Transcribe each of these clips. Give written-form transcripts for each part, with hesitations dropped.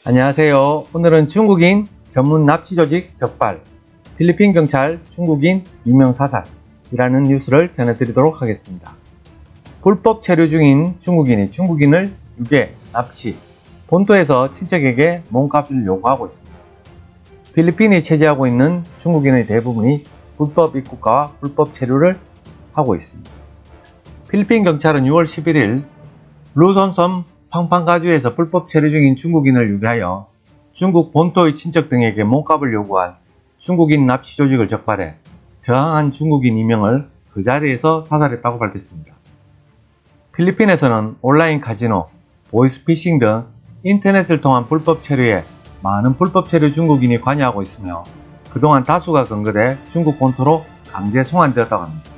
안녕하세요. 오늘은 중국인 전문 납치 조직 적발, 필리핀 경찰 중국인 이명 사살이라는 뉴스를 전해드리도록 하겠습니다. 불법 체류 중인 중국인이 중국인을 유괴, 납치, 본토에서 친척에게 몸값을 요구하고 있습니다. 필리핀이 체제하고 있는 중국인의 대부분이 불법 입국과 불법 체류를 하고 있습니다. 필리핀 경찰은 6월 11일 루손섬 팡팡가주에서 불법 체류 중인 중국인을 유괴하여 중국 본토의 친척 등에게 몸값을 요구한 중국인 납치 조직을 적발해 저항한 중국인 2명을 그 자리에서 사살했다고 밝혔습니다. 필리핀에서는 온라인 카지노, 보이스피싱 등 인터넷을 통한 불법 체류에 많은 불법 체류 중국인이 관여하고 있으며 그동안 다수가 근거돼 중국 본토로 강제 송환되었다고 합니다.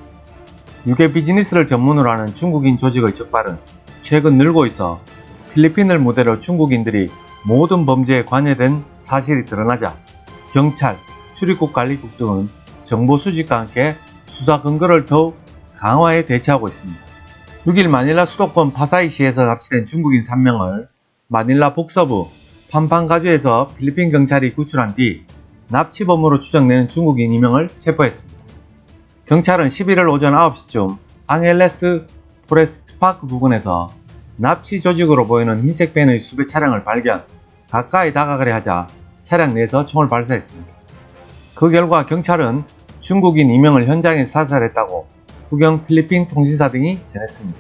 유괴 비즈니스를 전문으로 하는 중국인 조직의 적발은 최근 늘고 있어 필리핀을 무대로 중국인들이 모든 범죄에 관여된 사실이 드러나자 경찰, 출입국 관리국 등은 정보 수집과 함께 수사 근거를 더욱 강화해 대처하고 있습니다. 6일 마닐라 수도권 파사이시에서 납치된 중국인 3명을 마닐라 북서부 팜팡가주에서 필리핀 경찰이 구출한 뒤 납치범으로 추정되는 중국인 2명을 체포했습니다. 경찰은 11월 오전 9시쯤 앙헬레스 포레스트파크 부근에서 납치 조직으로 보이는 흰색 밴의 수배 차량을 발견, 가까이 다가가려 하자 차량 내에서 총을 발사했습니다. 그 결과 경찰은 중국인 2명을 현장에서 사살했다고 국영 필리핀 통신사 등이 전했습니다.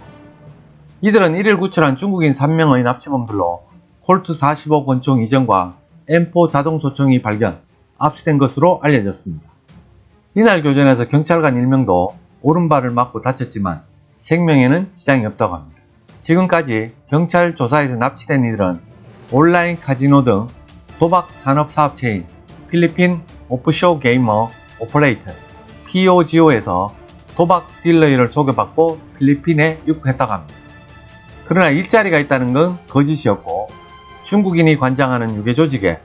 이들은 1일 구출한 중국인 3명의 납치범들로 콜트 45 권총 이전과 M4 자동 소총이 발견, 압수된 것으로 알려졌습니다. 이날 교전에서 경찰관 1명도 오른발을 맞고 다쳤지만 생명에는 지장이 없다고 합니다. 지금까지 경찰 조사에서 납치된 이들은 온라인 카지노 등 도박 산업 사업체인 필리핀 오프쇼 게이머 오퍼레이터 POGO에서 도박 딜러 일을 소개받고 필리핀에 입국했다고 합니다. 그러나 일자리가 있다는 건 거짓이었고 중국인이 관장하는 유괴 조직에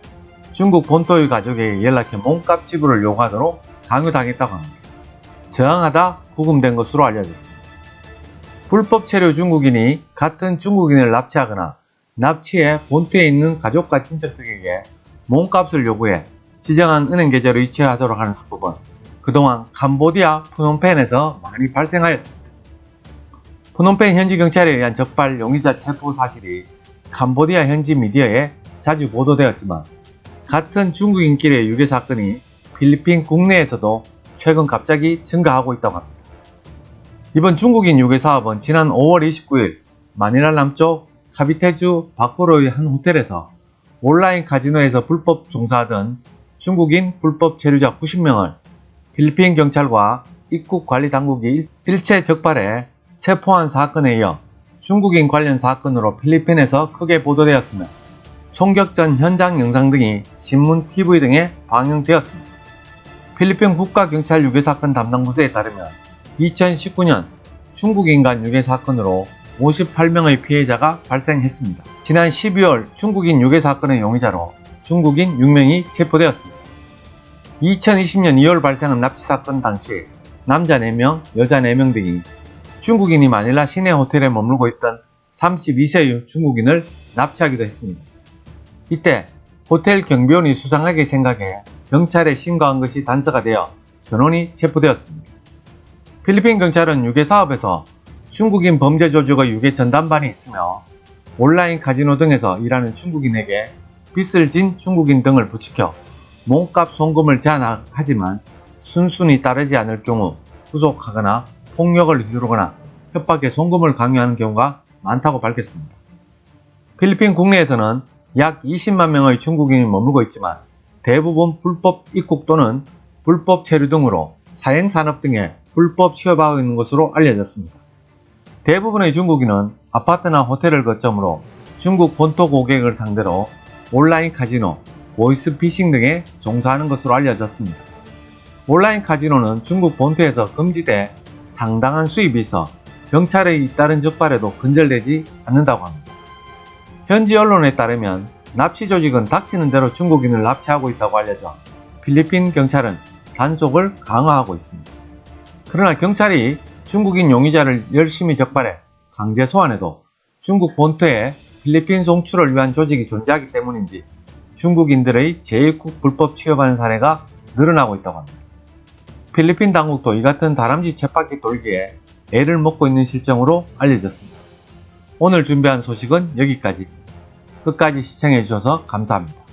중국 본토의 가족에게 연락해 몸값 지불을 요구하도록 강요당했다고 합니다. 저항하다 구금된 것으로 알려졌습니다. 불법 체류 중국인이 같은 중국인을 납치하거나 납치해 본토에 있는 가족과 친척 등에게 몸값을 요구해 지정한 은행 계좌로 이체하도록 하는 수법은 그동안 캄보디아 프놈펜에서 많이 발생하였습니다. 프놈펜 현지 경찰에 의한 적발 용의자 체포 사실이 캄보디아 현지 미디어에 자주 보도되었지만 같은 중국인끼리의 유괴 사건이 필리핀 국내에서도 최근 갑자기 증가하고 있다고 합니다. 이번 중국인 유괴 사업은 지난 5월 29일 마닐라 남쪽 카비테주 바코로의 한 호텔에서 온라인 카지노에서 불법 종사하던 중국인 불법 체류자 90명을 필리핀 경찰과 입국 관리 당국이 일체 적발해 체포한 사건에 이어 중국인 관련 사건으로 필리핀에서 크게 보도되었으며 총격 전 현장 영상 등이 신문, TV 등에 방영되었습니다. 필리핀 국가경찰 유괴 사건 담당 부서에 따르면 2019년 중국인 간 유괴 사건으로 58명의 피해자가 발생했습니다. 지난 12월 중국인 유괴 사건의 용의자로 중국인 6명이 체포되었습니다. 2020년 2월 발생한 납치 사건 당시 남자 4명, 여자 4명 등이 중국인이 마닐라 시내 호텔에 머물고 있던 32세의 중국인을 납치하기도 했습니다. 이때 호텔 경비원이 수상하게 생각해 경찰에 신고한 것이 단서가 되어 전원이 체포되었습니다. 필리핀 경찰은 유괴 사업에서 중국인 범죄 조직의 유괴 전담반이 있으며 온라인 카지노 등에서 일하는 중국인에게 빚을 진 중국인 등을 부추겨 몸값 송금을 제한하지만 순순히 따르지 않을 경우 구속하거나 폭력을 휘두르거나 협박에 송금을 강요하는 경우가 많다고 밝혔습니다. 필리핀 국내에서는 약 20만 명의 중국인이 머물고 있지만 대부분 불법 입국 또는 불법 체류 등으로 사행산업 등에 불법 취업하고 있는 것으로 알려졌습니다. 대부분의 중국인은 아파트나 호텔을 거점으로 중국 본토 고객을 상대로 온라인 카지노, 보이스피싱 등에 종사하는 것으로 알려졌습니다. 온라인 카지노는 중국 본토에서 금지돼 상당한 수입이 있어 경찰의 잇따른 적발에도 근절되지 않는다고 합니다. 현지 언론에 따르면 납치 조직은 닥치는 대로 중국인을 납치하고 있다고 알려져 필리핀 경찰은 단속을 강화하고 있습니다. 그러나 경찰이 중국인 용의자를 열심히 적발해 강제 소환해도 중국 본토에 필리핀 송출을 위한 조직이 존재하기 때문인지 중국인들의 제1국 불법 취업하는 사례가 늘어나고 있다고 합니다. 필리핀 당국도 이 같은 다람쥐 쳇바퀴 돌기에 애를 먹고 있는 실정으로 알려졌습니다. 오늘 준비한 소식은 여기까지. 끝까지 시청해주셔서 감사합니다.